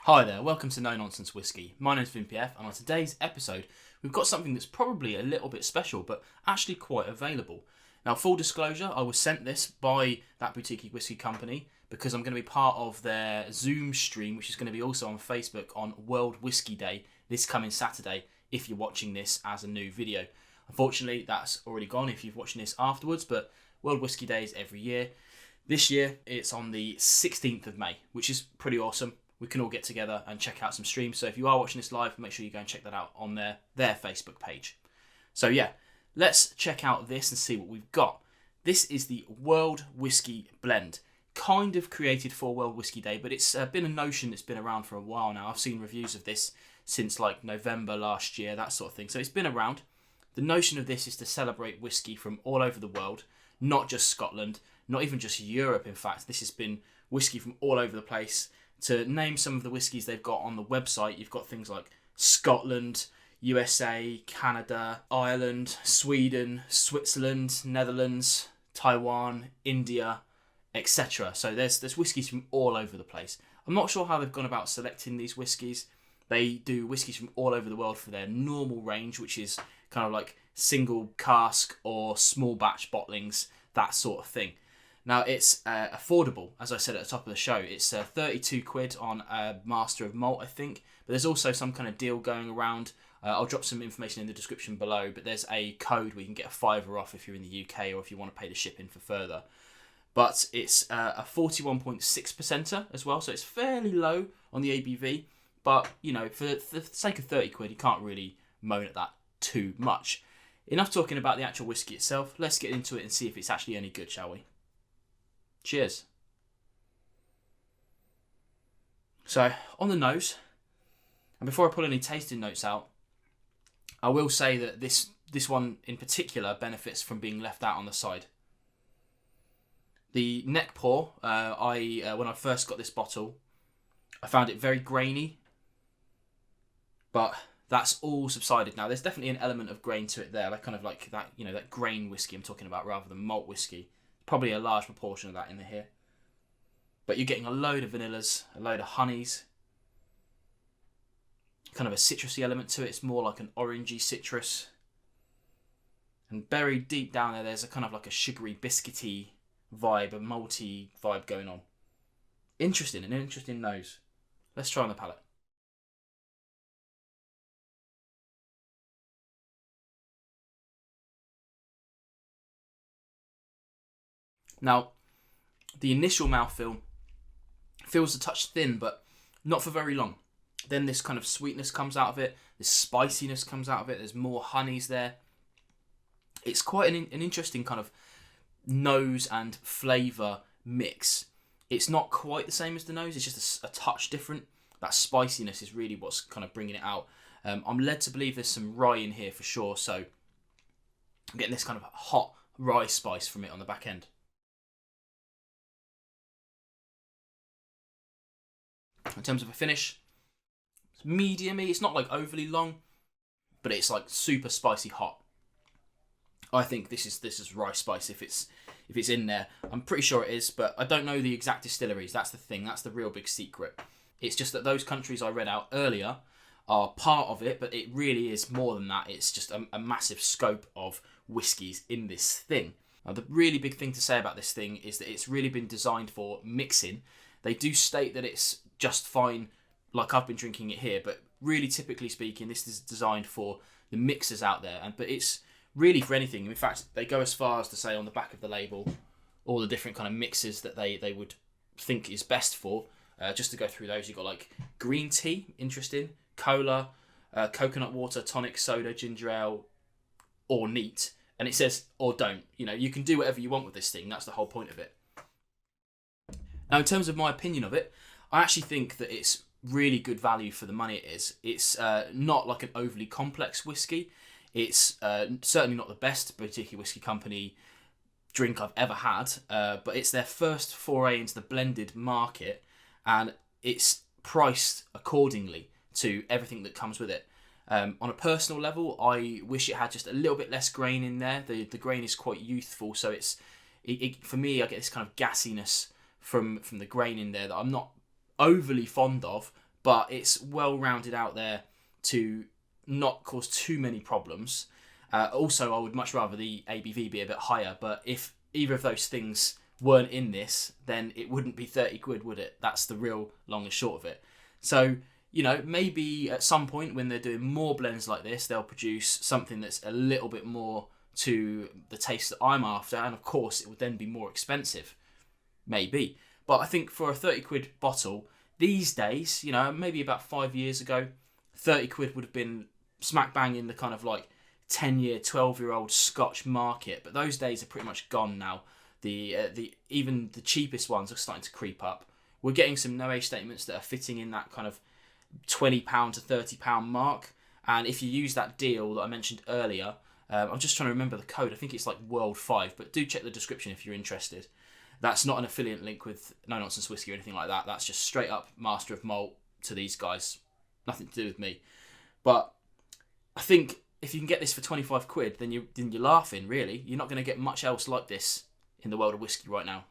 Hi there, welcome to Nonsense Whisky. My name's VinPF, and on today's episode, we've got something that's probably a little bit special, but actually quite available. Now, full disclosure, I was sent this by that boutique whisky company because I'm going to be part of their Zoom stream, which is going to be also on Facebook on World Whisky Day this coming Saturday, if you're watching this as a new video. Unfortunately, that's already gone if you're watching this afterwards, but World Whisky Day is every year. This year, it's on the 16th of May, which is pretty awesome. We can all get together and check out some streams. So if you are watching this live, make sure you go and check that out on their Facebook page. So yeah, let's check out this and see what we've got. This is the World Whisky Blend. Kind of created for World Whisky Day, but it's been a notion that's been around for a while now. I've seen reviews of this since like November last year, that sort of thing. So it's been around. The notion of this is to celebrate whisky from all over the world, not just Scotland, not even just Europe, in fact. This has been whisky from all over the place. To name some of the whiskies they've got on the website, you've got things like Scotland, USA, Canada, Ireland, Sweden, Switzerland, Netherlands, Taiwan, India, etc. So there's whiskies from all over the place. I'm not sure how they've gone about selecting these whiskies. They do whiskies from all over the world for their normal range, which is kind of like single cask or small batch bottlings, that sort of thing. Now, it's affordable, as I said at the top of the show. It's 32 quid on a Master of Malt, I think. But there's also some kind of deal going around. I'll drop some information in the description below. But there's a code where you can get a £5 off if you're in the UK or if you want to pay the shipping for further. But it's a 41.6%er as well. So it's fairly low on the ABV. But, you know, for the sake of 30 quid, you can't really moan at that too much. Enough talking about the actual whiskey itself. Let's get into it and see if it's actually any good, shall we? Cheers. So, on the nose, and before I pull any tasting notes out, I will say that this one in particular benefits from being left out on the side. The neck pour, when I first got this bottle, I found it very grainy, but that's all subsided now. There's definitely an element of grain to it there, like kind of like that, you know, that grain whiskey I'm talking about rather than malt whiskey. Probably a large proportion of that in here. But you're getting a load of vanillas, a load of honeys, kind of a citrusy element to it. It's more like an orangey citrus. And buried deep down there, there's a kind of like a sugary, biscuity vibe, a malty vibe going on. Interesting, an interesting nose. Let's try on the palate. Now, the initial mouthfeel feels a touch thin, but not for very long. Then this kind of sweetness comes out of it, this spiciness comes out of it, there's more honeys there. It's quite an interesting kind of nose and flavour mix. It's not quite the same as the nose, it's just a touch different. That spiciness is really what's kind of bringing it out. I'm led to believe there's some rye in here for sure, so I'm getting this kind of hot rye spice from it on the back end. In terms of a finish, it's medium-y. It's not like overly long, but it's like super spicy hot. I think this is rye spice if it's in there. I'm pretty sure it is, but I don't know the exact distilleries. That's the thing. That's the real big secret. It's just that those countries I read out earlier are part of it, but it really is more than that. It's just a massive scope of whiskies in this thing. Now, the really big thing to say about this thing is that it's really been designed for mixing. They do state that it's just fine, like I've been drinking it here, but really, typically speaking, this is designed for the mixers out there, but it's really for anything. In fact, they go as far as to say on the back of the label all the different kind of mixes that they would think is best for. Just to go through those, you've got like green tea, interesting, cola, coconut water, tonic, soda, ginger ale, or neat. And it says, or don't. You know, you can do whatever you want with this thing. That's the whole point of it. Now, in terms of my opinion of it, I actually think that it's really good value for the money it is. It's not like an overly complex whiskey. It's certainly not the best boutique whiskey company drink I've ever had, but it's their first foray into the blended market, and it's priced accordingly to everything that comes with it. On a personal level, I wish it had just a little bit less grain in there. The grain is quite youthful, so for me, I get this kind of gassiness from the grain in there that I'm not overly fond of, but it's well rounded out there to not cause too many problems. Also, I would much rather the ABV be a bit higher, but if either of those things weren't in this, then it wouldn't be 30 quid, would it? That's the real long and short of it. So, you know, maybe at some point when they're doing more blends like this, they'll produce something that's a little bit more to the taste that I'm after, and of course it would then be more expensive. Maybe. But I think for a 30 quid bottle, these days, you know, maybe about 5 years ago, 30 quid would have been smack bang in the kind of like 10-year, 12-year-old Scotch market. But those days are pretty much gone now. Even the cheapest ones are starting to creep up. We're getting some no age statements that are fitting in that kind of £20 to £30 mark. And if you use that deal that I mentioned earlier, I'm just trying to remember the code. I think it's like World 5, but do check the description if you're interested. That's not an affiliate link with No Nonsense Whisky or anything like that. That's just straight up Master of Malt to these guys. Nothing to do with me. But I think if you can get this for 25 quid, then you're laughing, really. You're not going to get much else like this in the world of whiskey right now.